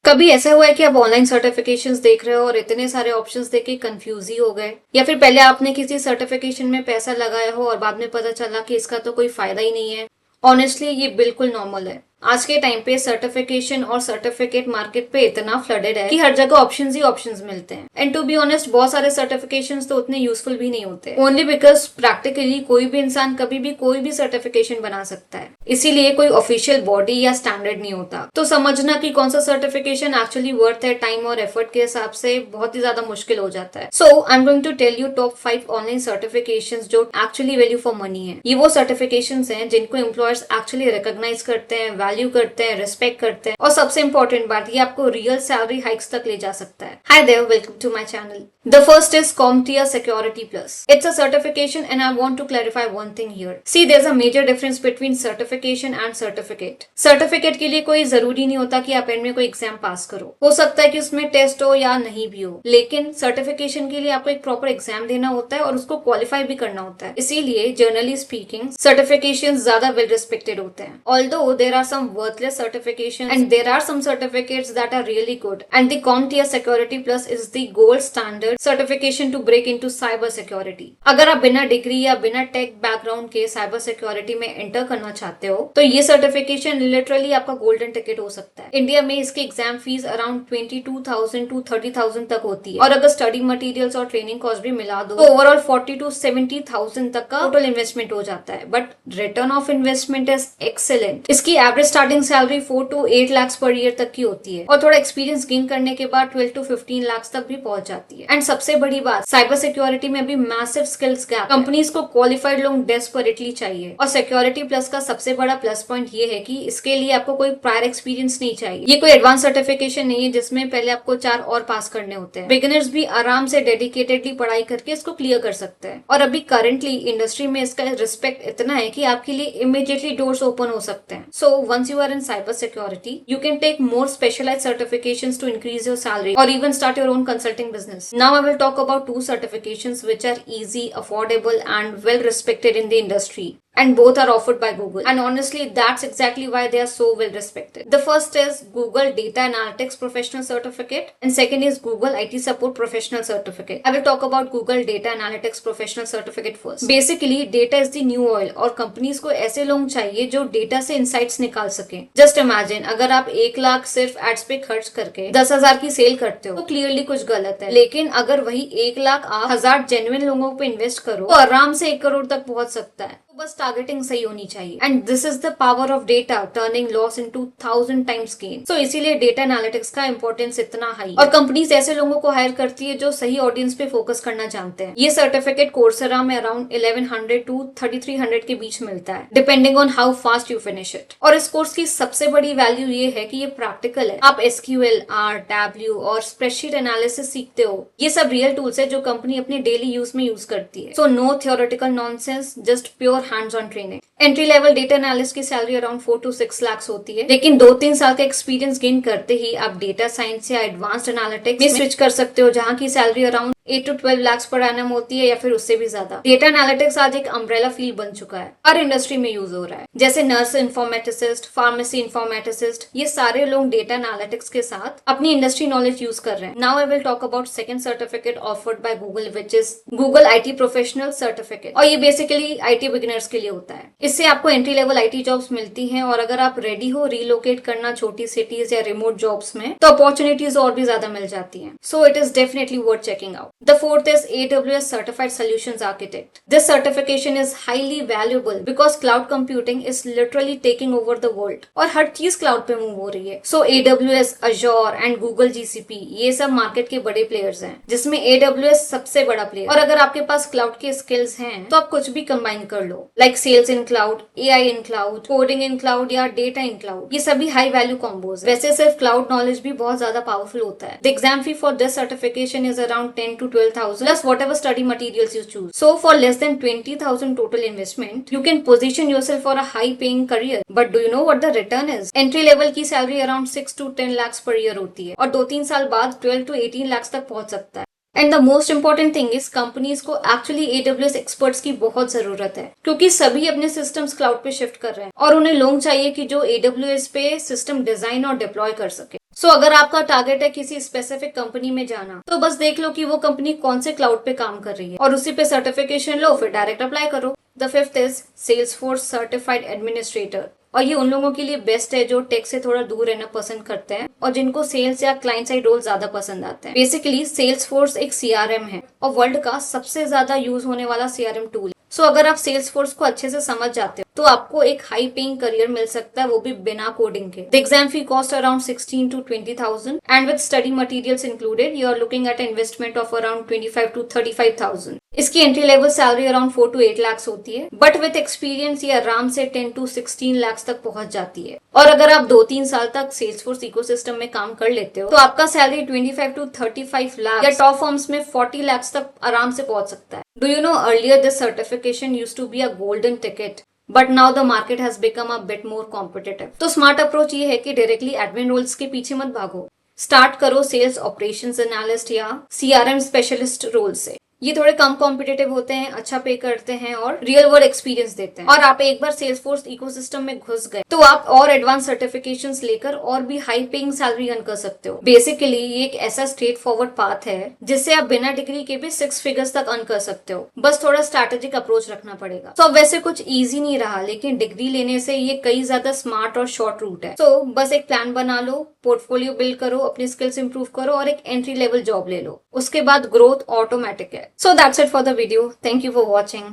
कभी ऐसा हुआ है कि आप ऑनलाइन सर्टिफिकेशंस देख रहे हो और इतने सारे ऑप्शंस देख के कंफ्यूज ही हो गए, या फिर पहले आपने किसी सर्टिफिकेशन में पैसा लगाया हो और बाद में पता चला कि इसका तो कोई फायदा ही नहीं है। ऑनेस्टली ये बिल्कुल नॉर्मल है। आज के टाइम पे सर्टिफिकेशन और सर्टिफिकेट मार्केट पे इतना फ्लडेड है कि हर जगह ऑप्शंस ही ऑप्शंस मिलते हैं। एंड टू बी ऑनेस्ट, बहुत सारे सर्टिफिकेशंस तो उतने यूजफुल भी नहीं होते, ओनली बिकॉज प्रैक्टिकली कोई भी इंसान कभी भी कोई भी सर्टिफिकेशन बना सकता है, इसीलिए कोई ऑफिशियल बॉडी या स्टैंडर्ड नहीं होता। तो समझना कि कौन सा सर्टिफिकेशन एक्चुअली वर्थ है टाइम और एफर्ट के हिसाब से बहुत ही ज्यादा मुश्किल हो जाता है। So I am going to tell you top 5 online certifications जो एक्चुअली वैल्यू फॉर मनी है। ये वो सर्टिफिकेशंस हैं जिनको एम्प्लॉयर्स एक्चुअली रिकॉग्नाइज करते हैं, वैल्यू करते हैं, रिस्पेक्ट करते हैं, और सबसे इंपॉर्टेंट बात, ये आपको रियल सैलरी हाइक्स तक ले जा सकता है। Hi there, welcome to my channel. The first is CompTIA Security Plus. It's a certification and I want to clarify one thing here. See, there's a major difference between certification and certificate. Certificate के लिए कोई जरूरी नहीं होता कि आप and में कोई एग्जाम पास करो। हो सकता है कि उसमें टेस्ट हो या नहीं भी हो, लेकिन सर्टिफिकेशन के लिए आपको एक प्रॉपर एग्जाम देना होता है और उसको क्वालिफाई भी करना होता है। इसीलिए जनरली स्पीकिंग सर्टिफिकेशन ज्यादा वेल रिस्पेक्टेड होते हैं। Although there are some worthless certifications and there are some certificates that are really good, and the CompTIA Security Plus is the gold standard certification to break into cyber security. अगर आप बिना degree या बिना tech background के cyber security में enter करना चाहते हो तो ये सर्टिफिकेशन लिटरली आपका गोल्डन टिकट हो सकता है। इंडिया में इसकी एग्जाम फीस अराउंड 22,000 टू 30,000 तक होती है, और अगर स्टडी मटेरियल्स और ट्रेनिंग कॉस्ट भी मिला दो तो ओवरऑल 40 टू 70,000 तक का टोटल इन्वेस्टमेंट हो जाता है। But return of investment is excellent. इसकी average starting salary 4 to 8 lakh per year तक की होती है, और थोड़ा एक्सपीरियंस गेन करने के बाद 12 टू 15 लाख तक भी पहुंच जाती है। एंड सबसे बड़ी बात, साइबर सिक्योरिटी में भी मैसिव स्किल्स गैप। कंपनीज को क्वालिफाइड लोग डेस्परेटली चाहिए, और सिक्योरिटी प्लस का सबसे बड़ा प्लस पॉइंट ये है कि इसके लिए आपको कोई प्रायर एक्सपीरियंस नहीं चाहिए। ये कोई एडवांस सर्टिफिकेशन नहीं है जिसमें पहले आपको 4 और पास करने होते हैं। बिगिनर्स भी आराम से डेडिकेटेडली पढ़ाई करके इसको क्लियर कर सकते हैं, और अभी करंटली इंडस्ट्री में इसका रिस्पेक्ट इतना है कि आपके लिए इमीडिएटली डोर्स ओपन हो सकते हैं। So once you are in cyber security you can take more specialised certifications to increase your salary और even start your own consulting business. Now I will talk about 2 certifications which are easy, affordable and well respected in the industry. And both are offered by Google. And honestly, that's exactly why they are so well respected. The first is Google Data Analytics Professional Certificate, and second is Google IT Support Professional Certificate. I will talk about Google Data Analytics Professional Certificate first. Basically, data is the new oil, और companies को ऐसे लोग चाहिए जो data से insights निकाल सके। Just imagine, अगर आप 1 लाख सिर्फ एड्स पे खर्च करके 10,000 की सेल करते हो तो क्लियरली कुछ गलत है, लेकिन अगर वही 1 लाख आप 1000 जेन्युइन लोगों पे इन्वेस्ट करो तो आराम से 1 करोड़ तक पहुंच सकता है। बस टारगेटिंग सही होनी चाहिए। And this is the power of data turning loss into 1000 times gain. So इसीलिए डेटा एनालिटिक्स का इंपॉर्टेंस इतना हाई, और कंपनीज ऐसे लोगों को हायर करती है जो सही ऑडियंस पे फोकस करना जानते हैं। ये सर्टिफिकेट कोर्सेरा में अराउंड 1100 टू 3300 के बीच मिलता है, depending on how fast you finish it. और इस कोर्स की सबसे बड़ी वैल्यू ये है कि ये प्रैक्टिकल है। आप SQL, R, W और स्प्रेडशीट एनालिसिस सीखते हो। ये सब रियल टूल्स है जो कंपनी अपने डेली यूज में यूज करती है। So no theoretical nonsense, just pure hands on training. Entry level data analyst की सैलरी अराउंड 4 टू 6 लाख होती है, लेकिन 2-3 साल का एक्सपीरियंस गेन करते ही आप डेटा साइंस या एडवांस्ड एनालिटिक्स में स्विच कर सकते हो, जहां की salary around 8 to 12 lakh per annum होती है, या फिर उससे भी ज्यादा। डेटा एनालिटिक्स आज एक अम्ब्रेला फील्ड बन चुका है, हर इंडस्ट्री में यूज हो रहा है, जैसे नर्स इन्फॉर्मेटिसिस्ट, फार्मेसी इन्फॉर्मेटिसिस्ट। ये सारे लोग डेटा एनालिटिक्स के साथ अपनी इंडस्ट्री नॉलेज यूज कर रहे हैं। Now I will talk about second certificate offered by Google, which is Google IT professional certificate, और ये बेसिकली IT बिगिनर्स के लिए होता है। इससे आपको एंट्री लेवल IT जॉब्स मिलती हैं, और अगर आप रेडी हो रीलोकेट करना छोटी सिटीज या रिमोट जॉब्स में तो अपॉर्चुनिटीज और भी ज्यादा मिल जाती हैं। So it is definitely worth checking out. The fourth is AWS Certified Solutions Architect. This certification is highly valuable because cloud computing is literally taking over the world. और हर चीज cloud पे मूव हो रही है। So AWS, Azure and Google GCP ये सब market के बड़े प्लेयर्स हैं, जिसमें AWS सबसे बड़ा प्लेयर। और अगर आपके पास क्लाउड के स्किल्स हैं तो आप कुछ भी कंबाइन कर लो, like sales in cloud, AI in cloud, coding in cloud या डेटा इन क्लाउड। ये सभी हाई वैल्यू कॉम्बोज। वैसे सिर्फ क्लाउड नॉलेज भी बहुत ज्यादा पावरफुल होता है। The exam fee for this certification is around 10 to 12,000 plus whatever study materials you choose. So for less than 20,000 total investment, you can position yourself for a high paying career. But do you know what the return is? Entry level की salary around 6 to 10 lakhs per year होती है, और 2-3 साल बाद 12 to 18 lakhs तक पहुंच सकता है। And the most important thing is companies को एक्चुअली AWS एक्सपर्ट्स की बहुत जरूरत है, क्योंकि सभी अपने सिस्टम्स क्लाउड पे शिफ्ट कर रहे हैं, और उन्हें लोग चाहिए कि जो AWS पे सिस्टम डिजाइन और डिप्लॉय कर सके। सो अगर आपका टारगेट है किसी स्पेसिफिक कंपनी में जाना, तो बस देख लो कि वो कंपनी कौन से क्लाउड पे काम कर रही है और उसी पे सर्टिफिकेशन लो, फिर डायरेक्ट अप्लाई करो। The fifth is Salesforce certified administrator, और ये उन लोगों के लिए बेस्ट है जो टेक से थोड़ा दूर रहना पसंद करते हैं और जिनको सेल्स या क्लाइंट साइड रोल ज्यादा पसंद आते हैं। बेसिकली सेल्सफोर्स एक सीआरएम है और वर्ल्ड का सबसे ज्यादा यूज होने वाला सीआरएम टूल। सो अगर आप सेल्सफोर्स को अच्छे से समझ जाते हो तो आपको एक हाई पेइंग करियर मिल सकता है, वो भी बिना कोडिंग के। The exam fee cost around 16 to 20,000 and with study materials included you are looking at investment of around 25 to 35,000। इसकी entry level salary around 4 to 8 lakhs होती है, बट विद एक्सपीरियंस ये आराम से 10 to 16 lakhs तक पहुंच जाती है। और अगर आप 2-3 साल तक सेल्सफोर्स इकोसिस्टम में काम कर लेते हो तो आपका सैलरी 25 to 35 लाख या टॉप फर्म्स में 40 lakhs तक आराम से पहुंच सकता है। Do you know earlier this certification used to be a golden ticket, but now the market has become a bit more competitive. तो स्मार्ट अप्रोच ये है कि डायरेक्टली एडमिन रोल्स के पीछे मत भागो, स्टार्ट करो सेल्स ऑपरेशंस एनालिस्ट या सीआरएम स्पेशलिस्ट रोल से। ये थोड़े कम कॉम्पिटिटिव होते हैं, अच्छा पे करते हैं और रियल वर्ल्ड एक्सपीरियंस देते हैं। और आप एक बार सेल्सफोर्स इकोसिस्टम में घुस गए तो आप और एडवांस सर्टिफिकेशंस लेकर और भी हाई पेइंग सैलरी अर्न कर सकते हो। बेसिकली ये एक ऐसा स्ट्रेट फॉरवर्ड पाथ है जिससे आप बिना डिग्री के भी 6 फिगर्स तक अर्न कर सकते हो, बस थोड़ा स्ट्रैटेजिक अप्रोच रखना पड़ेगा। तो अब वैसे कुछ ईजी नहीं रहा, लेकिन डिग्री लेने से ये कई ज्यादा स्मार्ट और शॉर्ट रूट है। तो बस एक प्लान बना लो, पोर्टफोलियो बिल्ड करो, अपनी स्किल्स इंप्रूव करो और एक एंट्री लेवल जॉब ले लो, उसके बाद ग्रोथ ऑटोमेटिक है। So that's it for the video. Thank you for watching.